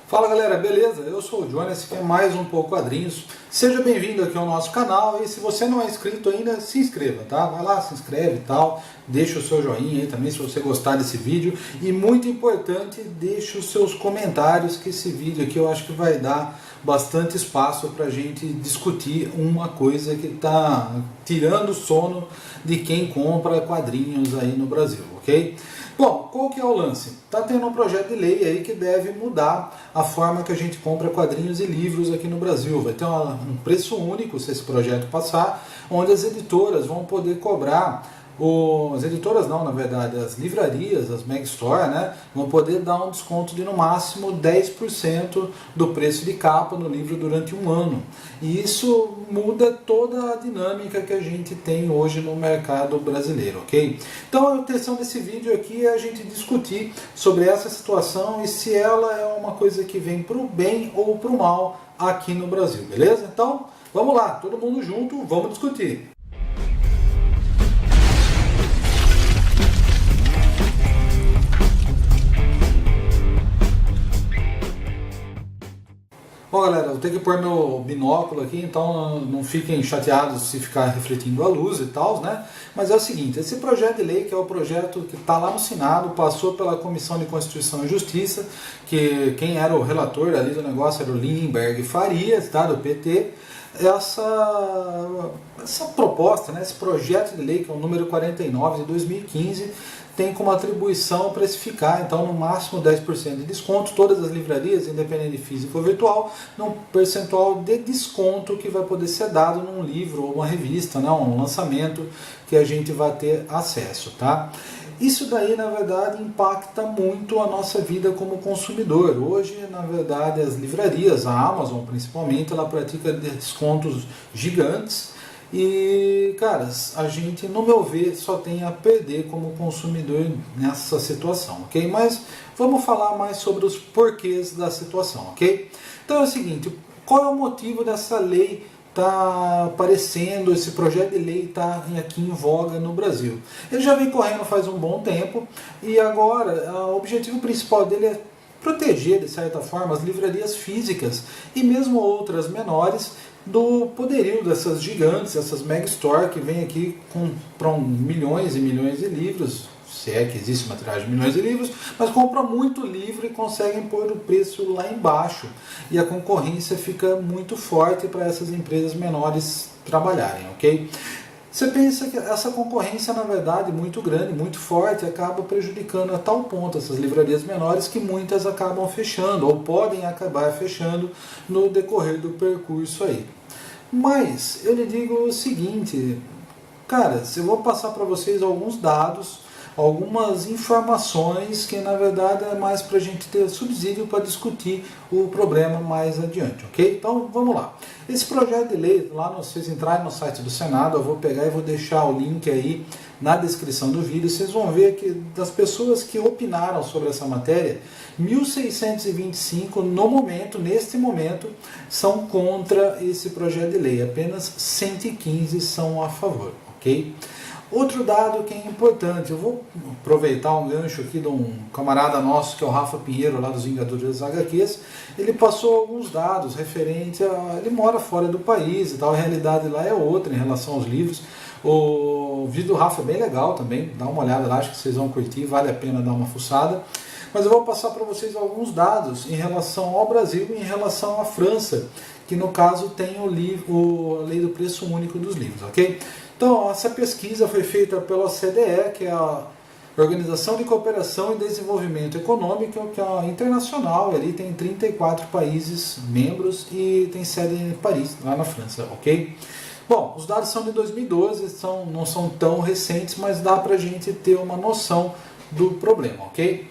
Fala galera, beleza? Eu sou o Johnny, esse aqui é mais um Pouco Quadrinhos. Seja bem-vindo aqui ao nosso canal e se você não é inscrito ainda, se inscreva, tá? Vai lá, se inscreve e tal, deixa o seu joinha aí também se você gostar desse vídeo. E muito importante, deixa os seus comentários, que esse vídeo aqui eu acho que vai dar bastante espaço pra gente discutir uma coisa que tá tirando o sono de quem compra quadrinhos aí no Brasil, ok? Bom, qual que é o lance? Está tendo um projeto de lei aí que deve mudar a forma que a gente compra quadrinhos e livros aqui no Brasil. Vai ter um preço único se esse projeto passar, onde as editoras vão poder cobrar, as editoras não, na verdade, as livrarias, as Mega Store, né, vão poder dar um desconto de no máximo 10% do preço de capa no livro durante um ano. E isso muda toda a dinâmica que a gente tem hoje no mercado brasileiro, ok? Então a intenção desse vídeo aqui é a gente discutir sobre essa situação e se ela é uma coisa que vem para o bem ou para o mal aqui no Brasil, beleza? Então vamos lá, todo mundo junto, vamos discutir. Bom galera, eu tenho que pôr meu binóculo aqui, então não fiquem chateados se ficar refletindo a luz e tal, né? Mas é o seguinte, esse projeto de lei, que é o projeto que está lá no Senado, passou pela Comissão de Constituição e Justiça, que quem era o relator ali do negócio era o Lindenberg Farias, tá, do PT. Essa proposta, né, esse projeto de lei, que é o número 49 de 2015, tem como atribuição precificar, então, no máximo 10% de desconto, todas as livrarias, independente de físico ou virtual, num percentual de desconto que vai poder ser dado num livro ou uma revista, né, um lançamento que a gente vai ter acesso, tá? Isso daí, na verdade, impacta muito a nossa vida como consumidor. Hoje, na verdade, as livrarias, a Amazon principalmente, ela pratica descontos gigantes e, cara, a gente, no meu ver, só tem a perder como consumidor nessa situação, ok? Mas vamos falar mais sobre os porquês da situação, ok? Então é o seguinte, qual é o motivo dessa lei está aparecendo, esse projeto de lei está aqui em voga no Brasil? Ele já vem correndo faz um bom tempo e agora o objetivo principal dele é proteger, de certa forma, as livrarias físicas e mesmo outras menores do poderio dessas gigantes, essas mega store que vêm aqui compram milhões e milhões de livros, se é que existe uma tiragem de milhões de livros, mas compram muito livro e conseguem pôr o preço lá embaixo. E a concorrência fica muito forte para essas empresas menores trabalharem, ok? Você pensa que essa concorrência, na verdade, muito grande, muito forte, acaba prejudicando a tal ponto essas livrarias menores que muitas acabam fechando, ou podem acabar fechando no decorrer do percurso aí. Mas eu lhe digo o seguinte, cara, eu vou passar para vocês alguns dados, algumas informações que na verdade é mais para a gente ter subsídio para discutir o problema mais adiante, ok? Então vamos lá. Esse projeto de lei, lá vocês entrarem no site do Senado, eu vou pegar e vou deixar o link aí na descrição do vídeo, vocês vão ver que das pessoas que opinaram sobre essa matéria, 1.625 no momento, neste momento, são contra esse projeto de lei, apenas 115 são a favor, ok? Outro dado que é importante, eu vou aproveitar um gancho aqui de um camarada nosso, que é o Rafa Pinheiro, lá dos Vingadores das HQs, ele passou alguns dados referentes a... ele mora fora do país e tal, a realidade lá é outra em relação aos livros. O vídeo do Rafa é bem legal também, dá uma olhada lá, acho que vocês vão curtir, vale a pena dar uma fuçada. Mas eu vou passar para vocês alguns dados em relação ao Brasil e em relação à França, que no caso tem a lei do preço único dos livros, ok? Então, essa pesquisa foi feita pela OCDE, que é a Organização de Cooperação e Desenvolvimento Econômico, que é internacional, ali tem 34 países membros e tem sede em Paris, lá na França, ok? Bom, os dados são de 2012, não são tão recentes, mas dá pra gente ter uma noção do problema, ok?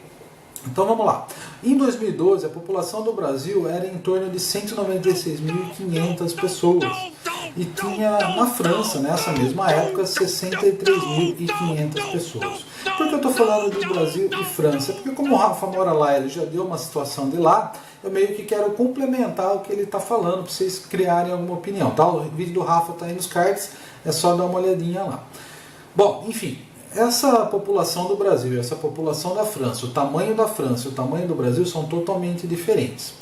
Então vamos lá. Em 2012, a população do Brasil era em torno de 196.500 pessoas. E tinha na França, nessa mesma época, 63.500 pessoas. Por que eu estou falando do Brasil e França? Porque como o Rafa mora lá, ele já deu uma situação de lá, eu meio que quero complementar o que ele está falando, para vocês criarem alguma opinião. Tá? O vídeo do Rafa está aí nos cards, é só dar uma olhadinha lá. Bom, enfim, essa população do Brasil e essa população da França, o tamanho da França e o tamanho do Brasil são totalmente diferentes.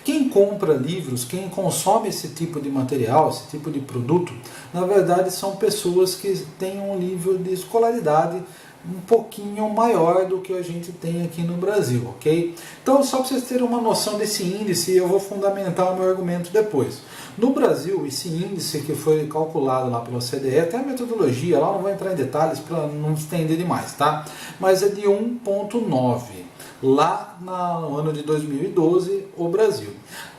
Quem compra livros, quem consome esse tipo de material, esse tipo de produto, na verdade são pessoas que têm um nível de escolaridade um pouquinho maior do que a gente tem aqui no Brasil, ok? Então, só para vocês terem uma noção desse índice, eu vou fundamentar o meu argumento depois. No Brasil, esse índice que foi calculado lá pela OCDE, até a metodologia, lá não vou entrar em detalhes para não estender demais, tá? Mas é de 1,9 lá no ano de 2012, o Brasil.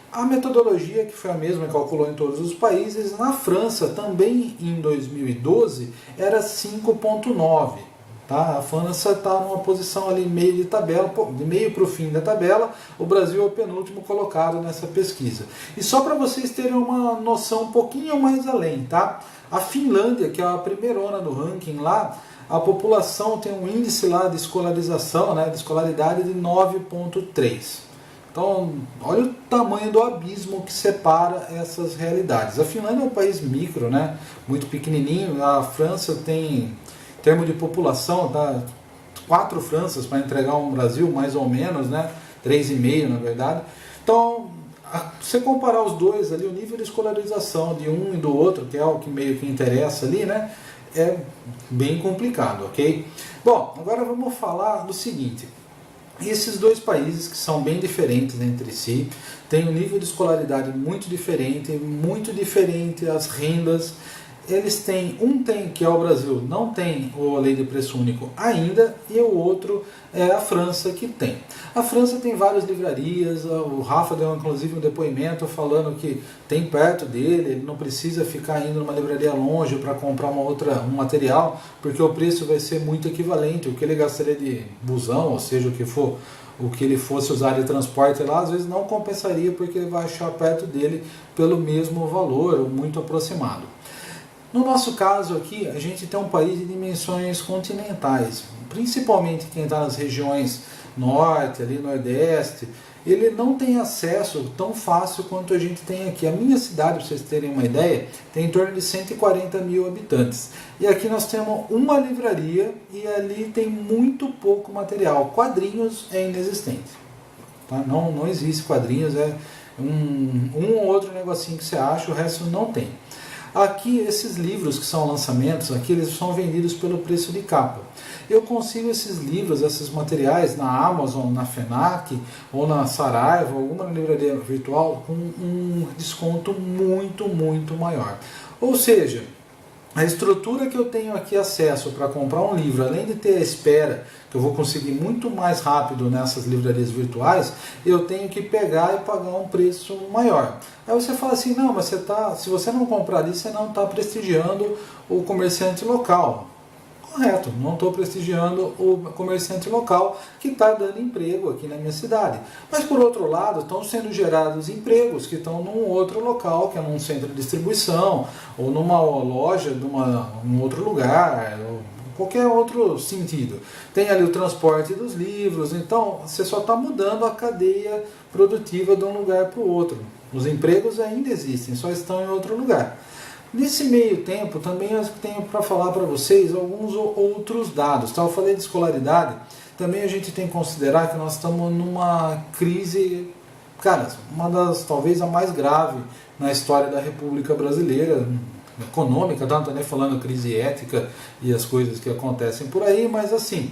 A metodologia, que foi a mesma que calculou em todos os países, na França também em 2012 era 5,9. Tá? A França está numa posição ali meio de tabela, de meio para o fim da tabela. O Brasil é o penúltimo colocado nessa pesquisa. E só para vocês terem uma noção um pouquinho mais além, tá? A Finlândia, que é a primeirona do ranking lá, a população tem um índice lá de escolarização, né, de escolaridade de 9,3. Então, olha o tamanho do abismo que separa essas realidades. A Finlândia é um país micro, né, muito pequenininho. A França tem, em termos de população, tá, 4 Franças para entregar um Brasil, mais ou menos, né, 3,5 na verdade. Então, se você comparar os dois ali, o nível de escolarização de um e do outro, que é o que meio que interessa ali, né, é bem complicado, ok? Bom, agora vamos falar do seguinte. Esses dois países, que são bem diferentes entre si, têm um nível de escolaridade muito diferente as rendas. Eles têm, que é o Brasil, não tem a lei de preço único ainda, e o outro é a França, que tem. A França tem várias livrarias, o Rafa deu inclusive um depoimento falando que tem perto dele, ele não precisa ficar indo numa livraria longe para comprar um material, porque o preço vai ser muito equivalente, o que ele gastaria de busão, ou seja, o que ele fosse usar de transporte lá, às vezes não compensaria, porque ele vai achar perto dele pelo mesmo valor, ou muito aproximado. No nosso caso aqui, a gente tem um país de dimensões continentais, principalmente quem está nas regiões norte, ali nordeste, ele não tem acesso tão fácil quanto a gente tem aqui. A minha cidade, para vocês terem uma ideia, tem em torno de 140 mil habitantes. E aqui nós temos uma livraria e ali tem muito pouco material. Quadrinhos é inexistente. Tá? Não existe quadrinhos, é um ou outro negocinho que você acha, o resto não tem. Aqui, esses livros que são lançamentos, aqui eles são vendidos pelo preço de capa. Eu consigo esses livros, esses materiais na Amazon, na FENAC ou na Saraiva, alguma livraria virtual, com um desconto muito maior. Ou seja, a estrutura que eu tenho aqui acesso para comprar um livro, além de ter a espera, que eu vou conseguir muito mais rápido nessas livrarias virtuais, eu tenho que pegar e pagar um preço maior. Aí você fala assim, não, mas se você não comprar ali, você não está prestigiando o comerciante local. Correto, não estou prestigiando o comerciante local que está dando emprego aqui na minha cidade. Mas, por outro lado, estão sendo gerados empregos que estão num outro local, que é num centro de distribuição, ou numa loja, num outro lugar, ou qualquer outro sentido. Tem ali o transporte dos livros, então você só está mudando a cadeia produtiva de um lugar para o outro. Os empregos ainda existem, só estão em outro lugar. Nesse meio tempo, também eu tenho para falar para vocês alguns outros dados. Tá? Eu falei de escolaridade, também a gente tem que considerar que nós estamos numa crise, cara, uma das, talvez a mais grave na história da República Brasileira, econômica, não estou nem falando crise ética e as coisas que acontecem por aí, mas assim,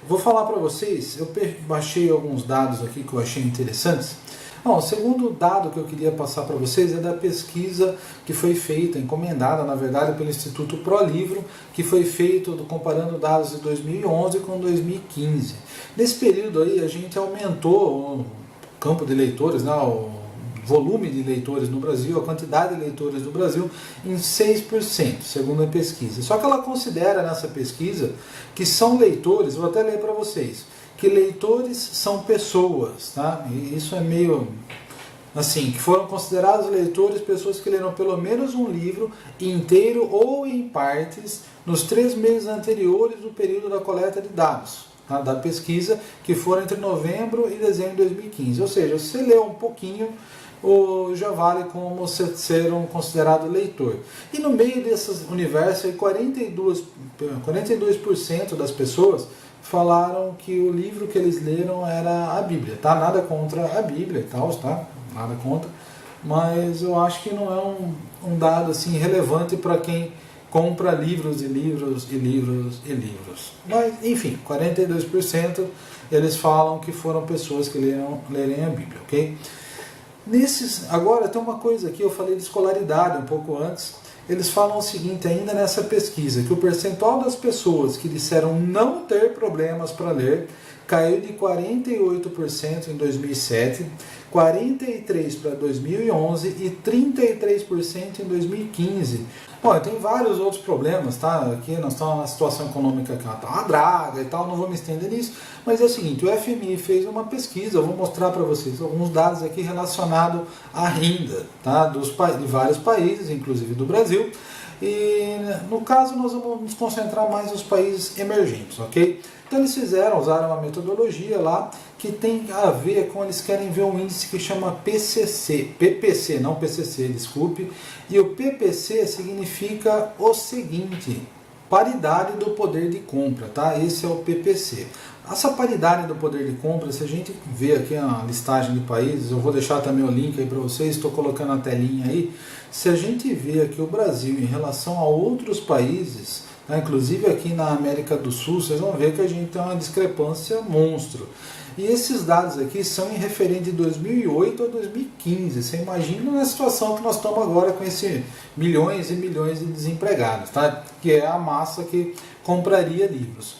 vou falar para vocês, eu baixei alguns dados aqui que eu achei interessantes. Bom, o segundo dado que eu queria passar para vocês é da pesquisa que foi feita, encomendada, na verdade, pelo Instituto ProLivro, que foi feito comparando dados de 2011 com 2015. Nesse período aí, a gente aumentou o campo de leitores, né, o volume de leitores no Brasil, a quantidade de leitores no Brasil, em 6%, segundo a pesquisa. Só que ela considera nessa pesquisa que são leitores, vou até ler para vocês, que leitores são pessoas, tá? E isso é meio assim, que foram considerados leitores pessoas que leram pelo menos um livro inteiro ou em partes nos 3 meses anteriores do período da coleta de dados, tá? Da pesquisa, que foram entre novembro e dezembro de 2015. Ou seja, se você leu um pouquinho, já vale como ser um considerado leitor. E no meio desse universo, 42% das pessoas falaram que o livro que eles leram era a Bíblia, tá? Nada contra a Bíblia e tal, tá? nada contra, mas eu acho que não é um dado assim relevante para quem compra livros e livros e livros e livros. Mas, enfim, 42% eles falam que foram pessoas que lerem a Bíblia, ok? Agora tem uma coisa aqui, eu falei de escolaridade um pouco antes. Eles falam o seguinte, ainda nessa pesquisa, que o percentual das pessoas que disseram não ter problemas para ler caiu de 48% em 2007, 43% para 2011 e 33% em 2015. Bom, tem vários outros problemas, tá? Aqui nós estamos numa situação econômica que está uma draga e tal, não vou me estender nisso, mas é o seguinte, o FMI fez uma pesquisa, eu vou mostrar para vocês alguns dados aqui relacionados à renda, tá? De vários países, inclusive do Brasil, e no caso nós vamos nos concentrar mais nos países emergentes, ok? Então eles usaram uma metodologia lá que tem a ver com, eles querem ver um índice que chama PPC, não PCC, desculpe, e o PPC significa o seguinte, paridade do poder de compra, tá? Esse é o PPC. Essa paridade do poder de compra, se a gente vê aqui a listagem de países, eu vou deixar também o link aí para vocês, estou colocando a telinha aí, se a gente vê aqui o Brasil em relação a outros países, tá? Inclusive aqui na América do Sul, vocês vão ver que a gente tem uma discrepância monstro. E esses dados aqui são em referente de 2008 a 2015. Você imagina na situação que nós estamos agora com esses milhões e milhões de desempregados, tá? Que é a massa que compraria livros.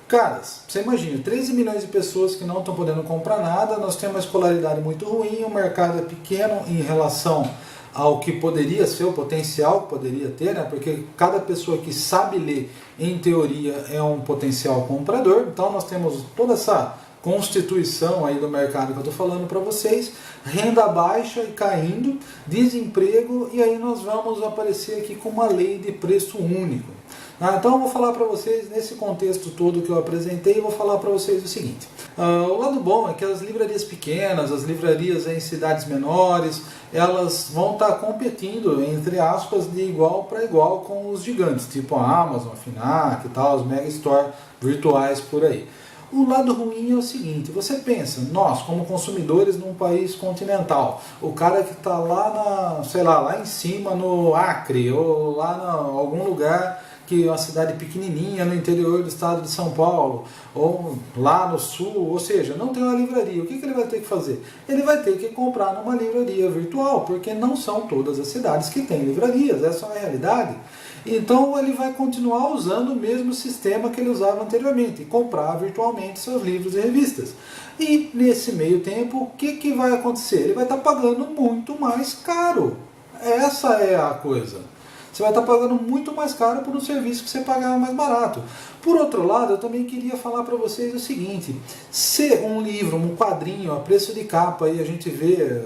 Caras, você imagina, 13 milhões de pessoas que não estão podendo comprar nada, nós temos uma escolaridade muito ruim, o mercado é pequeno em relação ao que poderia ser, o potencial que poderia ter, né? Porque cada pessoa que sabe ler, em teoria, é um potencial comprador. Então nós temos toda essa constituição aí do mercado que eu estou falando para vocês, renda baixa e caindo, desemprego, e aí nós vamos aparecer aqui com uma lei de preço único. Então eu vou falar para vocês, nesse contexto todo que eu apresentei, eu vou falar para vocês o seguinte. O lado bom é que as livrarias pequenas, as livrarias em cidades menores, elas vão estar competindo, entre aspas, de igual para igual com os gigantes, tipo a Amazon, a Fnac e tal, os mega store virtuais por aí. O lado ruim é o seguinte, você pensa, nós como consumidores num país continental, o cara que está lá lá em cima no Acre, ou lá em algum lugar que é uma cidade pequenininha no interior do estado de São Paulo, ou lá no sul, ou seja, não tem uma livraria, o que ele vai ter que fazer? Ele vai ter que comprar numa livraria virtual, porque não são todas as cidades que têm livrarias, essa é a realidade. Então ele vai continuar usando o mesmo sistema que ele usava anteriormente, comprar virtualmente seus livros e revistas. E nesse meio tempo, o que vai acontecer? Ele vai estar pagando muito mais caro. Essa é a coisa. Você vai estar pagando muito mais caro por um serviço que você pagava mais barato. Por outro lado, eu também queria falar para vocês o seguinte, se um livro, um quadrinho, a preço de capa, aí a gente vê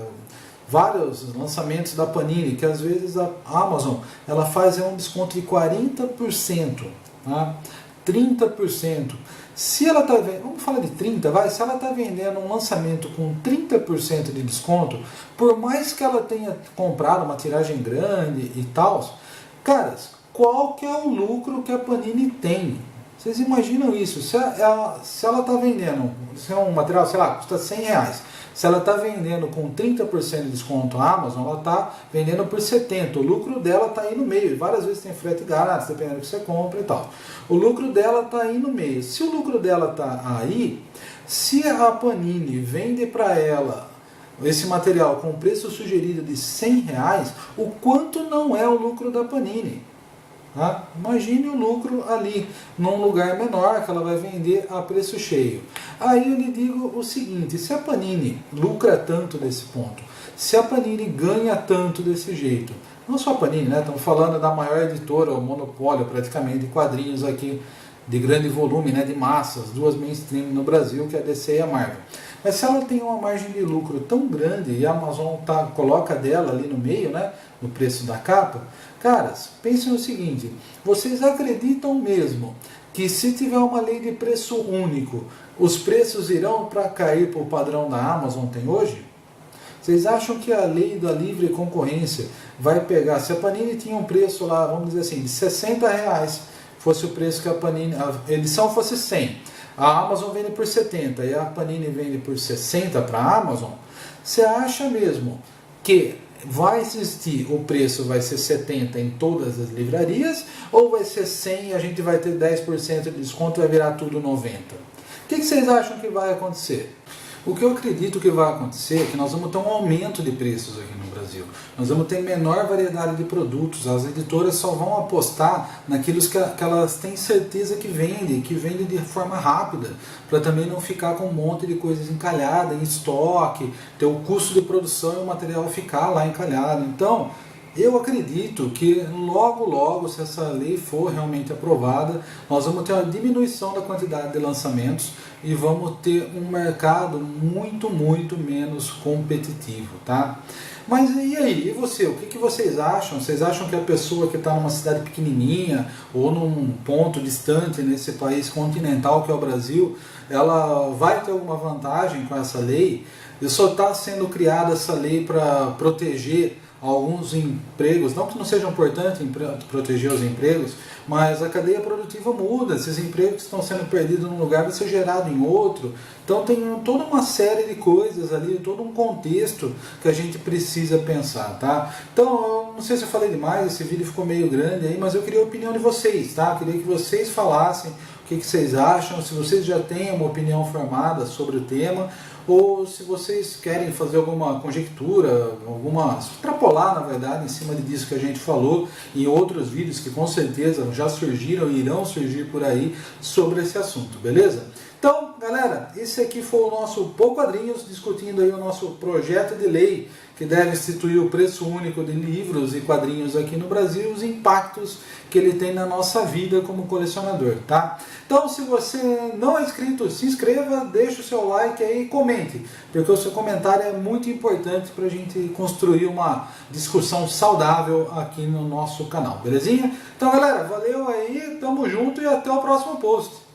vários lançamentos da Panini, que às vezes a Amazon ela faz um desconto de 40%, tá? 30%. Se ela está vendendo, vamos falar de 30%, se ela está vendendo um lançamento com 30% de desconto, por mais que ela tenha comprado uma tiragem grande e tal, caras, qual que é o lucro que a Panini tem? Vocês imaginam isso? Se ela está vendendo, se é um material, sei lá, custa R$100, se ela está vendendo com 30% de desconto a Amazon, ela está vendendo por 70%. O lucro dela está aí no meio. Várias vezes tem frete grátis, dependendo do que você compra e tal. O lucro dela está aí no meio. Se o lucro dela está aí, se a Panini vende para ela esse material com preço sugerido de R$100, o quanto não é o lucro da Panini? Tá? Imagine o lucro ali, num lugar menor, que ela vai vender a preço cheio. Aí eu lhe digo o seguinte, se a Panini lucra tanto desse ponto, se a Panini ganha tanto desse jeito, não só a Panini, né? Estamos falando da maior editora, o monopólio praticamente de quadrinhos aqui, de grande volume, né? De massas, duas mainstream no Brasil, que é a DC e a Marvel. Mas se ela tem uma margem de lucro tão grande e a Amazon coloca dela ali no meio, né, no preço da capa, caras, pensem o seguinte, vocês acreditam mesmo que se tiver uma lei de preço único, os preços irão para cair para o padrão da Amazon tem hoje? Vocês acham que a lei da livre concorrência vai pegar, se a Panini tinha um preço lá, vamos dizer assim, de R$60, fosse o preço que a Panini, a edição fosse 100, a Amazon vende por 70 e a Panini vende por 60 para a Amazon, Você acha mesmo que vai existir, o preço vai ser 70 em todas as livrarias, ou vai ser 100 e a gente vai ter 10% de desconto e vai virar tudo 90? O que vocês acham que vai acontecer? O que eu acredito que vai acontecer é que nós vamos ter um aumento de preços aqui no Brasil. Nós vamos ter menor variedade de produtos. As editoras só vão apostar naquilo que elas têm certeza que vendem de forma rápida, para também não ficar com um monte de coisas encalhadas em estoque, ter o custo de produção e o material ficar lá encalhado. Então, eu acredito que logo, se essa lei for realmente aprovada, nós vamos ter uma diminuição da quantidade de lançamentos e vamos ter um mercado muito menos competitivo, tá? Mas e aí, e você? O que vocês acham? Vocês acham que a pessoa que está numa cidade pequenininha ou num ponto distante nesse país continental que é o Brasil, ela vai ter alguma vantagem com essa lei? E só está sendo criada essa lei para proteger alguns empregos, não que não seja importante proteger os empregos, mas a cadeia produtiva muda, esses empregos que estão sendo perdidos num lugar vão ser gerados em outro, então tem toda uma série de coisas ali, todo um contexto que a gente precisa pensar, tá? Então, eu não sei se eu falei demais, esse vídeo ficou meio grande aí, mas eu queria a opinião de vocês, tá? Eu queria que vocês falassem o que vocês acham, se vocês já têm uma opinião formada sobre o tema, ou se vocês querem fazer alguma conjectura, extrapolar na verdade em cima disso que a gente falou em outros vídeos que com certeza já surgiram e irão surgir por aí sobre esse assunto, beleza? Então, galera, esse aqui foi o nosso Pou Quadrinhos, discutindo aí o nosso projeto de lei que deve instituir o preço único de livros e quadrinhos aqui no Brasil e os impactos que ele tem na nossa vida como colecionador, tá? Então, se você não é inscrito, se inscreva, deixa o seu like aí e comente, porque o seu comentário é muito importante para a gente construir uma discussão saudável aqui no nosso canal, belezinha? Então, galera, valeu aí, tamo junto e até o próximo post.